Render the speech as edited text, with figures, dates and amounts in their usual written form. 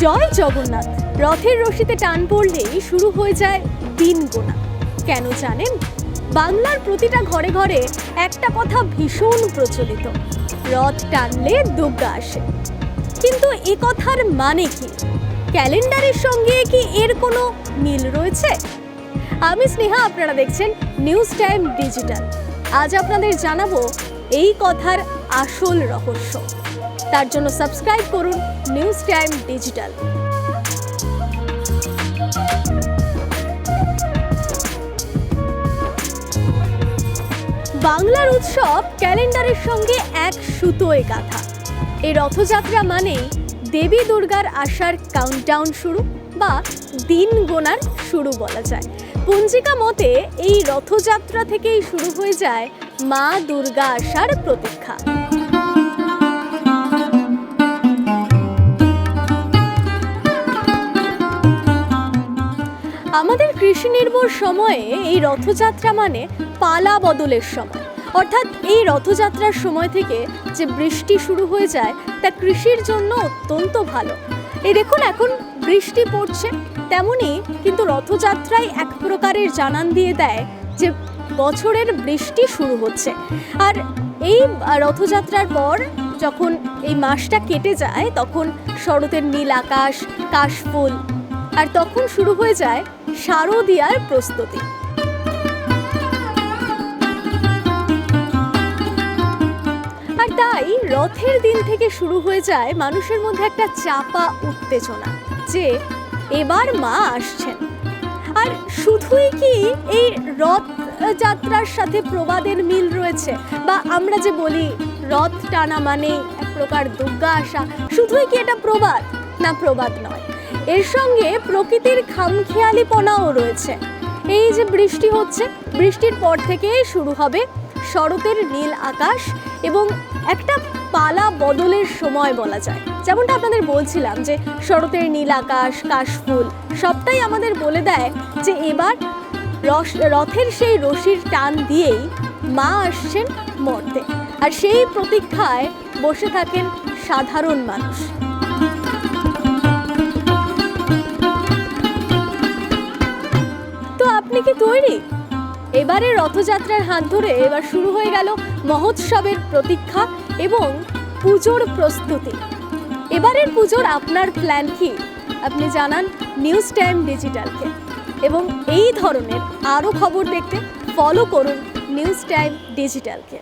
জয় জগন্নাথ। রথের রশিতে টান পড়লেই শুরু হয়ে যায় দিন গোনা। কেন জানেন? বাংলার প্রতিটা ঘরে ঘরে একটা কথা ভীষণ প্রচলিত, রথ টানলে দুর্গা আসে। কিন্তু এ কথার মানে কি? ক্যালেন্ডারের সঙ্গে কি এর কোনো মিল রয়েছে? আমি স্নেহা, আপনারা দেখছেন নিউজ টাইম ডিজিটাল। আজ আপনাদের জানাবো এই কথার আসল রহস্য। তার জন্য সাবস্ক্রাইব করুন নিউজ টাইম ডিজিটাল। বাংলার উৎসব ক্যালেন্ডারের সঙ্গে এক সুতোয় গাঁথা। এই রথযাত্রা মানেই দেবী দুর্গার আসার কাউন্টডাউন শুরু বা দিন গোনার শুরু বলা যায়। পঞ্জিকা মতে এই রথযাত্রা থেকেই শুরু হয়ে যায় মা দুর্গা আসার প্রতীক্ষা। আমাদের কৃষি নির্ভর সময়ে এই রথযাত্রা মানে পালা বদলের সময়। অর্থাৎ এই রথযাত্রার সময় থেকে যে বৃষ্টি শুরু হয়ে যায় তা কৃষির জন্য অত্যন্ত ভালো। এই দেখুন, এখন বৃষ্টি পড়ছে, তেমনি কিন্তু রথযাত্রায় এক প্রকারের জানান দিয়ে দেয় যে বছরের বৃষ্টি শুরু হচ্ছে। আর এই রথযাত্রার পর যখন এই মাসটা কেটে যায় তখন শরতের নীল আকাশ, কাশফুল, আর তখন শুরু হয়ে যায় শারদীয়ার প্রস্তুতি। আর তাই রথের দিন থেকে শুরু হয়ে যায় মানুষের মধ্যে একটা চাপা উত্তেজনা যে এবার মা আসছেন। আর শুধুই কি এই রথ যাত্রার সাথে প্রবাদের মিল রয়েছে, বা আমরা যে বলি রথ টানা মানে এক প্রকার দুর্গা আসা, শুধুই কি এটা প্রবাদ? না, প্রবাদ নয়, এর সঙ্গে প্রকৃতির খামখেয়ালিপনাও রয়েছে। এই যে বৃষ্টি হচ্ছে, বৃষ্টির পর থেকেই শুরু হবে শরতের নীল আকাশ এবং একটা পালা বদলের সময় বলা যায়। যেমনটা আপনাদের বলছিলাম যে শরতের নীল আকাশ, কাশফুল সবটাই আমাদের বলে দেয় যে এবার রথের সেই রশির টান দিয়েই মা আসছেন মর্তে। আর সেই প্রতীক্ষায় বসে থাকেন সাধারণ মানুষ। তো আপনি কি তৈরি? এবারে রথযাত্রার হাত ধরে এবার শুরু হয়ে গেল মহোৎসবের প্রতীক্ষা এবং পুজোর প্রস্তুতি। এবারের পুজোর আপনার প্ল্যান কি? আপনি জানান নিউজ টাইম ডিজিটালকে। এবং এই ধরনের আরও খবর দেখতে ফলো করুন নিউজ টাইম ডিজিটালকে।